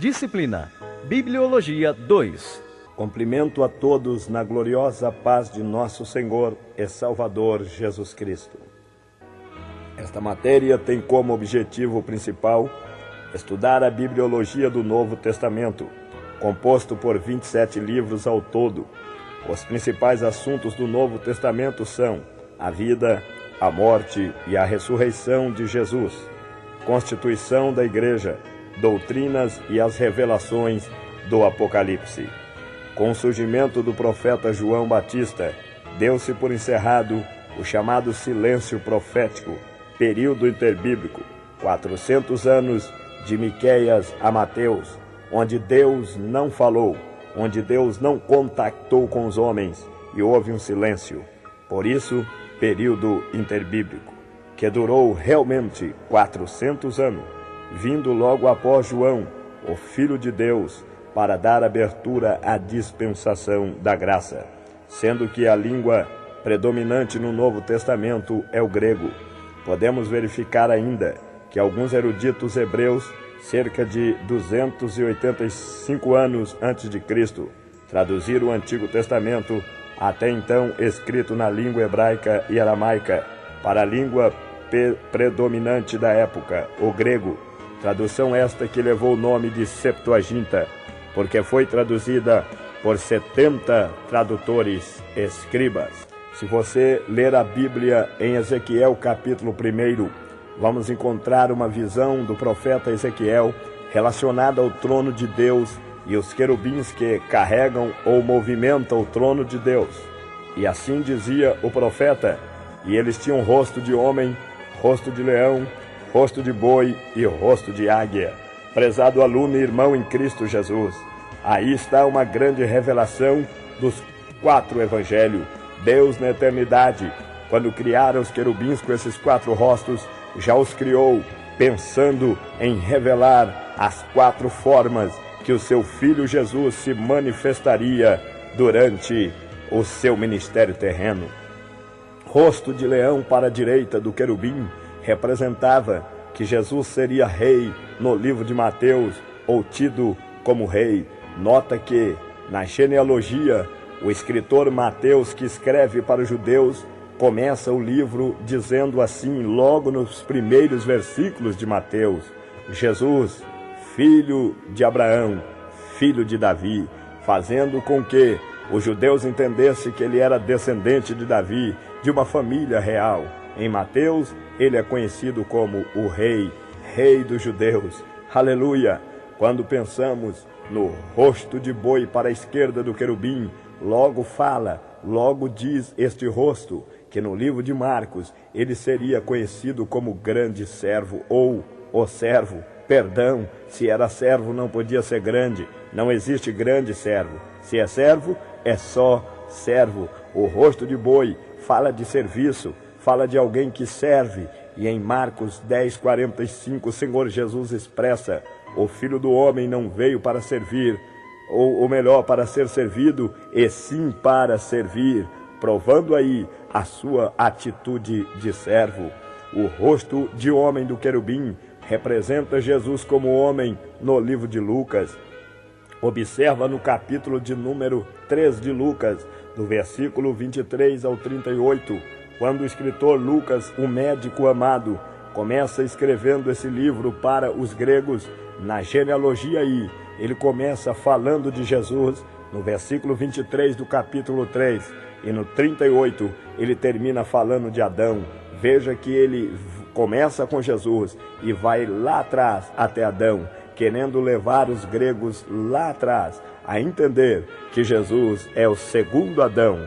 Disciplina Bibliologia 2. Cumprimento a todos na gloriosa paz de nosso Senhor e Salvador Jesus Cristo. Esta matéria tem como objetivo principal estudar a Bibliologia do Novo Testamento, composto por 27 livros ao todo. Os principais assuntos do Novo Testamento são a vida, a morte e a ressurreição de Jesus, constituição da Igreja, doutrinas e as revelações do Apocalipse. Com o surgimento do profeta João Batista, deu-se por encerrado o chamado silêncio profético, período interbíblico, 400 anos de Miqueias a Mateus, onde Deus não falou, onde Deus não contactou com os homens e houve um silêncio. Por isso, período interbíblico, que durou realmente 400 anos, vindo logo após João, o Filho de Deus, para dar abertura à dispensação da graça, sendo que a língua predominante no Novo Testamento é o grego. Podemos verificar ainda que alguns eruditos hebreus, cerca de 285 anos antes de Cristo, traduziram o Antigo Testamento, até então escrito na língua hebraica e aramaica, para a língua predominante da época, o grego, tradução esta que levou o nome de Septuaginta, porque foi traduzida por 70 tradutores escribas. Se você ler a Bíblia em Ezequiel capítulo 1, vamos encontrar uma visão do profeta Ezequiel relacionada ao trono de Deus e os querubins que carregam ou movimentam o trono de Deus. E assim dizia o profeta, e eles tinham rosto de homem, rosto de leão, rosto de boi e rosto de águia. Prezado aluno e irmão em Cristo Jesus, aí está uma grande revelação dos 4 evangelhos. Deus na eternidade, quando criaram os querubins com esses 4 rostos, já os criou pensando em revelar as 4 formas que o seu Filho Jesus se manifestaria durante o seu ministério terreno. Rosto de leão para a direita do querubim representava que Jesus seria rei no livro de Mateus, ou tido como rei. Nota que, na genealogia, o escritor Mateus, que escreve para os judeus, começa o livro dizendo assim, logo nos primeiros versículos de Mateus: Jesus, filho de Abraão, filho de Davi, fazendo com que os judeus entendessem que ele era descendente de Davi, de uma família real. Em Mateus, ele é conhecido como o rei, rei dos judeus. Aleluia! Quando pensamos no rosto de boi para a esquerda do querubim, logo diz este rosto, que no livro de Marcos, ele seria conhecido como grande servo, ou o servo. Perdão, se era servo não podia ser grande, não existe grande servo. Se é servo, é só servo. O rosto de boi fala de serviço, fala de alguém que serve, e em Marcos 10:45 o Senhor Jesus expressa: o Filho do Homem não veio para servir, ou melhor, para ser servido, e sim para servir, provando aí a sua atitude de servo. O rosto de homem do querubim representa Jesus como homem no livro de Lucas. Observa no capítulo de número 3 de Lucas, do versículo 23 ao 38, quando o escritor Lucas, um médico amado, começa escrevendo esse livro para os gregos. Na genealogia aí, ele começa falando de Jesus, no versículo 23 do capítulo 3, e no 38 ele termina falando de Adão. Veja que ele começa com Jesus e vai lá atrás até Adão, querendo levar os gregos lá atrás a entender que Jesus é o segundo Adão,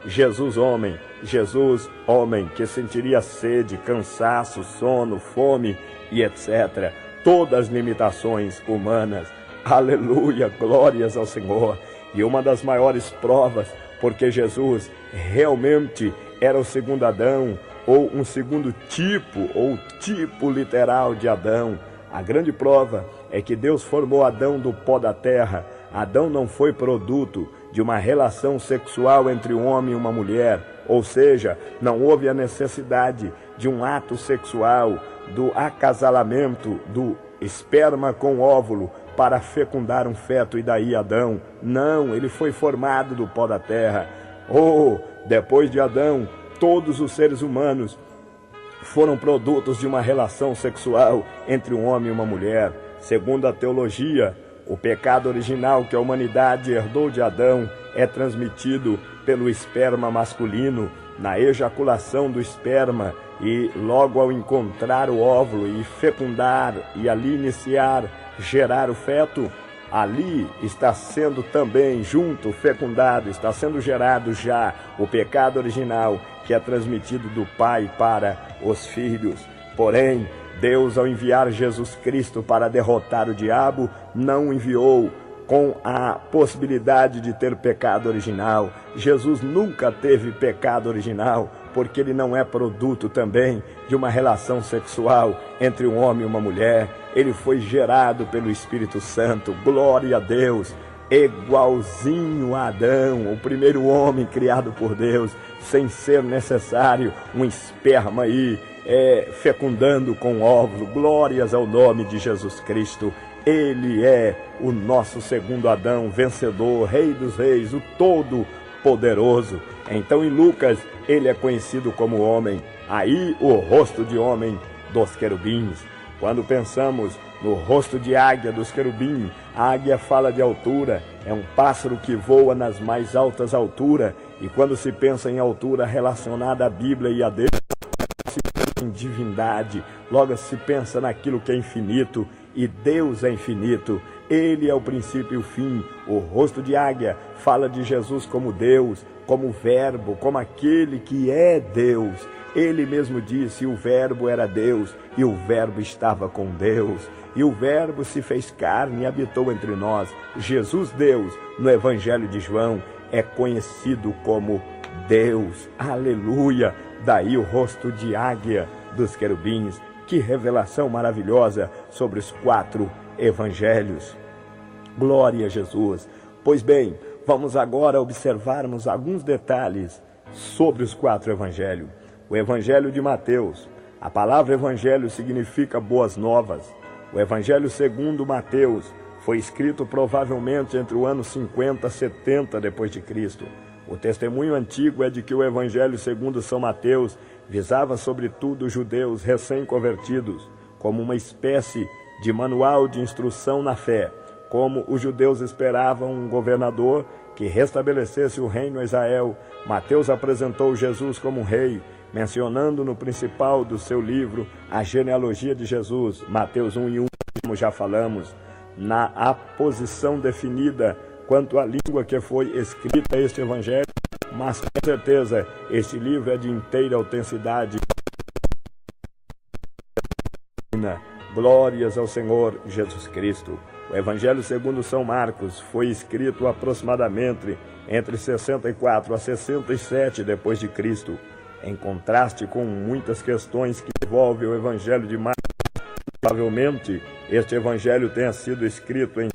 Jesus homem que sentiria sede, cansaço, sono, fome e etc. Todas as limitações humanas. Aleluia, glórias ao Senhor. E uma das maiores provas, porque Jesus realmente era o segundo Adão, ou um segundo tipo, ou tipo literal de Adão. A grande prova é que Deus formou Adão do pó da terra. Adão não foi produto de uma relação sexual entre um homem e uma mulher, ou seja, não houve a necessidade de um ato sexual, do acasalamento, do esperma com óvulo para fecundar um feto e daí Adão. Não, ele foi formado do pó da terra. Depois de Adão, todos os seres humanos foram produtos de uma relação sexual entre um homem e uma mulher. Segundo a teologia, o pecado original que a humanidade herdou de Adão é transmitido pelo esperma masculino na ejaculação do esperma e logo ao encontrar o óvulo e fecundar e ali iniciar, gerar o feto, ali está sendo também junto, fecundado, está sendo gerado já o pecado original que é transmitido do pai para os filhos. Porém, Deus, ao enviar Jesus Cristo para derrotar o diabo, não o enviou com a possibilidade de ter pecado original. Jesus nunca teve pecado original, porque ele não é produto também de uma relação sexual entre um homem e uma mulher. Ele foi gerado pelo Espírito Santo, glória a Deus, igualzinho a Adão, o primeiro homem criado por Deus, sem ser necessário um esperma aí, fecundando com óvulo. Glórias ao nome de Jesus Cristo. Ele é o nosso segundo Adão, vencedor, Rei dos Reis, o Todo-Poderoso. Então em Lucas ele é conhecido como homem, aí o rosto de homem dos querubins. Quando pensamos no rosto de águia dos querubins, a águia fala de altura, é um pássaro que voa nas mais altas alturas, e quando se pensa em altura relacionada à Bíblia e a Deus, se pensa em divindade, logo se pensa naquilo que é infinito, e Deus é infinito. Ele é o princípio e o fim. O rosto de águia fala de Jesus como Deus, como Verbo, como aquele que é Deus. Ele mesmo disse: o Verbo era Deus, e o Verbo estava com Deus, e o Verbo se fez carne e habitou entre nós. Jesus, Deus, no Evangelho de João, é conhecido como Deus. Aleluia! Daí o rosto de águia dos querubins. Que revelação maravilhosa sobre os 4 evangelhos. Glória a Jesus. Pois bem, vamos agora observarmos alguns detalhes sobre os 4 evangelhos. O evangelho de Mateus. A palavra evangelho significa boas novas. O evangelho segundo Mateus foi escrito provavelmente entre o ano 50 e 70 depois de Cristo. O testemunho antigo é de que o evangelho segundo São Mateus visava sobretudo os judeus recém-convertidos, como uma espécie de manual de instrução na fé. Como os judeus esperavam um governador que restabelecesse o reino a Israel, Mateus apresentou Jesus como um rei, mencionando no principal do seu livro a genealogia de Jesus, Mateus 1:1, como já falamos, na aposição definida quanto à língua que foi escrita este evangelho, mas com certeza este livro é de inteira autenticidade. Glórias ao Senhor Jesus Cristo. O Evangelho segundo São Marcos foi escrito aproximadamente entre 64 a 67 depois de Cristo, em contraste com muitas questões que envolvem o Evangelho de Marcos. Provavelmente este Evangelho tenha sido escrito em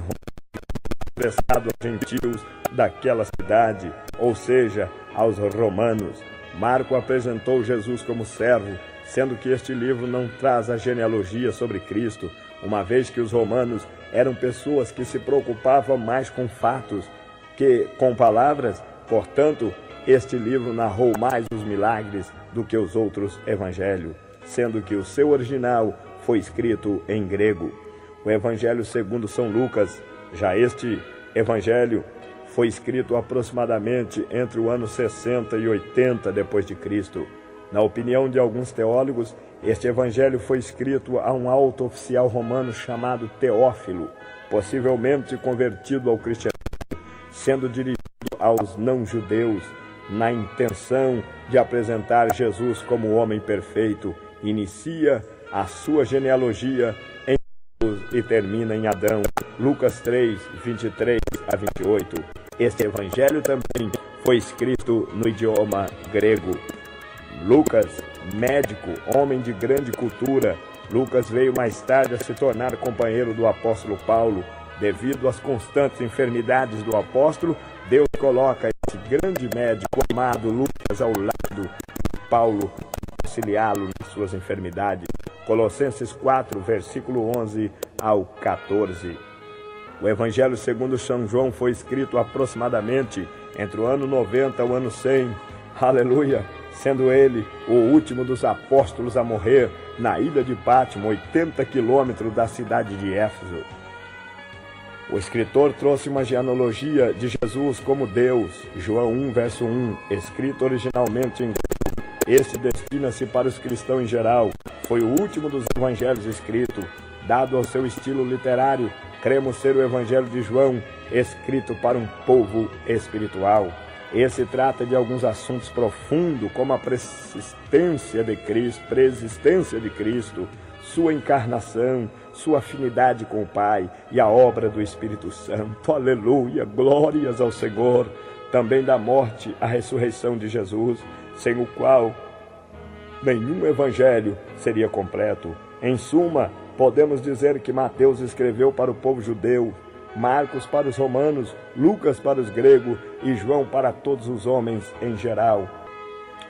expressado aos gentios daquela cidade, ou seja, aos romanos. Marco apresentou Jesus como servo, sendo que este livro não traz a genealogia sobre Cristo, uma vez que os romanos eram pessoas que se preocupavam mais com fatos que com palavras. Portanto, este livro narrou mais os milagres do que os outros evangelhos, sendo que o seu original foi escrito em grego. O Evangelho segundo São Lucas, já este evangelho foi escrito aproximadamente entre o ano 60 e 80 depois de Cristo. Na opinião de alguns teólogos, este evangelho foi escrito a um alto oficial romano chamado Teófilo, possivelmente convertido ao cristianismo, sendo dirigido aos não-judeus, na intenção de apresentar Jesus como o homem perfeito. Inicia a sua genealogia em Jesus e termina em Adão. Lucas 3, 23 a 28. Este evangelho também foi escrito no idioma grego. Lucas, médico, homem de grande cultura, Lucas veio mais tarde a se tornar companheiro do apóstolo Paulo. Devido às constantes enfermidades do apóstolo, Deus coloca esse grande médico chamado Lucas ao lado de Paulo, auxiliá-lo nas suas enfermidades. Colossenses 4, versículo 11 ao 14. O Evangelho segundo São João foi escrito aproximadamente entre o ano 90 e o ano 100. Aleluia! Sendo ele o último dos apóstolos a morrer na ilha de Pátimo, 80 quilômetros da cidade de Éfeso. O escritor trouxe uma genealogia de Jesus como Deus, João 1, verso 1, escrito originalmente em grego. Este destina-se para os cristãos em geral. Foi o último dos evangelhos escrito. Dado ao seu estilo literário, cremos ser o evangelho de João, escrito para um povo espiritual. Esse trata de alguns assuntos profundos, como a preexistência de Cristo, sua encarnação, sua afinidade com o Pai e a obra do Espírito Santo. Aleluia, glórias ao Senhor. Também da morte, a ressurreição de Jesus, sem o qual nenhum evangelho seria completo. Em suma, podemos dizer que Mateus escreveu para o povo judeu, Marcos para os romanos, Lucas para os gregos e João para todos os homens em geral.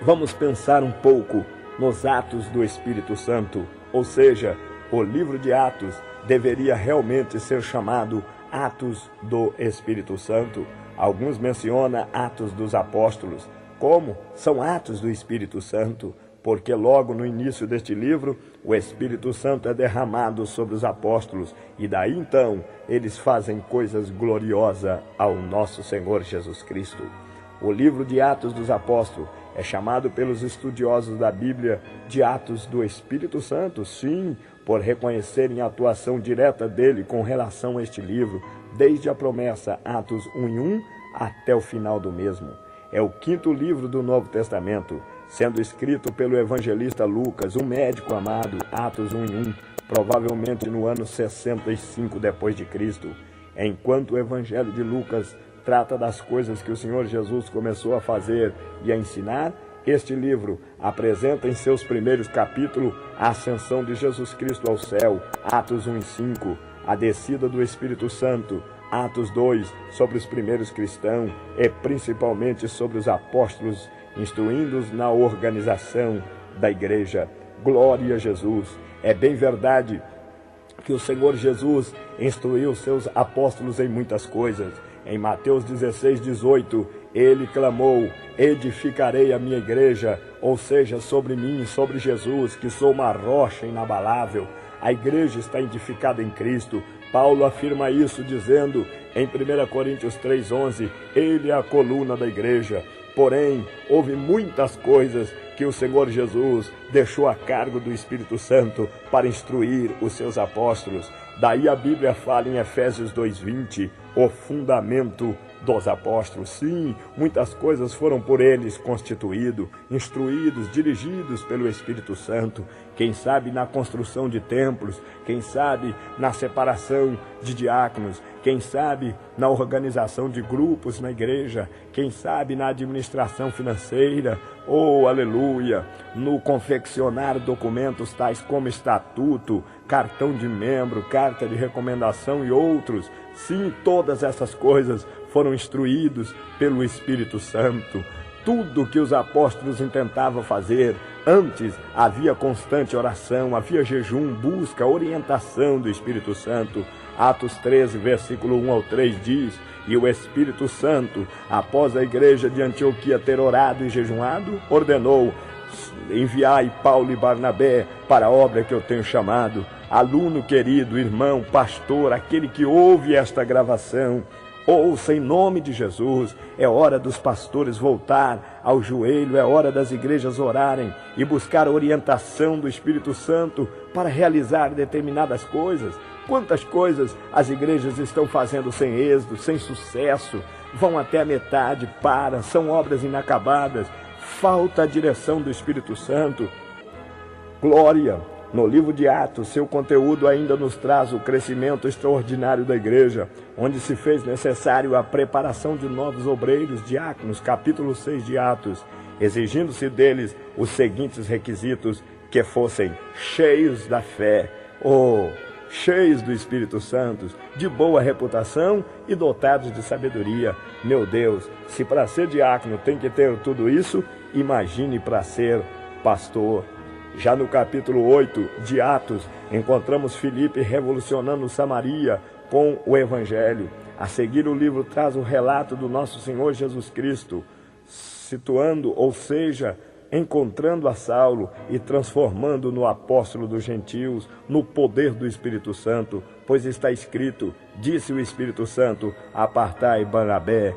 Vamos pensar um pouco nos atos do Espírito Santo, ou seja, o livro de Atos deveria realmente ser chamado Atos do Espírito Santo. Alguns mencionam Atos dos Apóstolos. Como? São Atos do Espírito Santo, porque logo no início deste livro, o Espírito Santo é derramado sobre os apóstolos, e daí então eles fazem coisas gloriosas ao nosso Senhor Jesus Cristo. O livro de Atos dos Apóstolos é chamado pelos estudiosos da Bíblia de Atos do Espírito Santo, sim, por reconhecerem a atuação direta dele com relação a este livro, desde a promessa Atos 1:1 até o final do mesmo. É o quinto livro do Novo Testamento, sendo escrito pelo evangelista Lucas, um médico amado, Atos 1:1, provavelmente no ano 65 depois de Cristo. Enquanto o Evangelho de Lucas trata das coisas que o Senhor Jesus começou a fazer e a ensinar, este livro apresenta em seus primeiros capítulos a ascensão de Jesus Cristo ao céu, Atos 1:5, a descida do Espírito Santo, Atos 2, sobre os primeiros cristãos e principalmente sobre os apóstolos, instruindo-os na organização da igreja. Glória a Jesus! É bem verdade que o Senhor Jesus instruiu seus apóstolos em muitas coisas. Em Mateus 16:18, ele clamou: edificarei a minha igreja, ou seja, sobre mim, sobre Jesus, que sou uma rocha inabalável. A igreja está edificada em Cristo. Paulo afirma isso dizendo em 1 Coríntios 3:11, ele é a coluna da igreja. Porém, houve muitas coisas que o Senhor Jesus deixou a cargo do Espírito Santo para instruir os seus apóstolos. Daí a Bíblia fala em Efésios 2:20, o fundamento dos apóstolos. Sim, muitas coisas foram por eles constituídos, instruídos, dirigidos pelo Espírito Santo. Quem sabe na construção de templos, quem sabe na separação de diáconos, quem sabe na organização de grupos na igreja, quem sabe na administração financeira, oh, aleluia, no confeccionar documentos tais como estatuto, cartão de membro, carta de recomendação e outros. Sim, todas essas coisas foram instruídos pelo Espírito Santo. Tudo que os apóstolos intentavam fazer, antes havia constante oração, havia jejum, busca, orientação do Espírito Santo. Atos 13, versículo 1 ao 3 diz: e o Espírito Santo, após a igreja de Antioquia ter orado e jejuado, ordenou: enviai Paulo e Barnabé para a obra que eu tenho chamado. Aluno querido, irmão, pastor, aquele que ouve esta gravação, ouça em nome de Jesus. É hora dos pastores voltar ao joelho, é hora das igrejas orarem e buscar a orientação do Espírito Santo para realizar determinadas coisas. Quantas coisas as igrejas estão fazendo sem êxito, sem sucesso, vão até a metade, param, são obras inacabadas, falta a direção do Espírito Santo. Glória! No livro de Atos, seu conteúdo ainda nos traz o crescimento extraordinário da igreja, onde se fez necessário a preparação de novos obreiros, diáconos, capítulo 6 de Atos, exigindo-se deles os seguintes requisitos: que fossem cheios da fé, cheios do Espírito Santo, de boa reputação e dotados de sabedoria. Meu Deus, se para ser diácono tem que ter tudo isso, imagine para ser pastor. Já no capítulo 8 de Atos, encontramos Filipe revolucionando Samaria com o Evangelho. A seguir, o livro traz o relato do nosso Senhor Jesus Cristo, situando, ou seja, encontrando a Saulo e transformando no apóstolo dos gentios, no poder do Espírito Santo, pois está escrito: disse o Espírito Santo, apartai Barnabé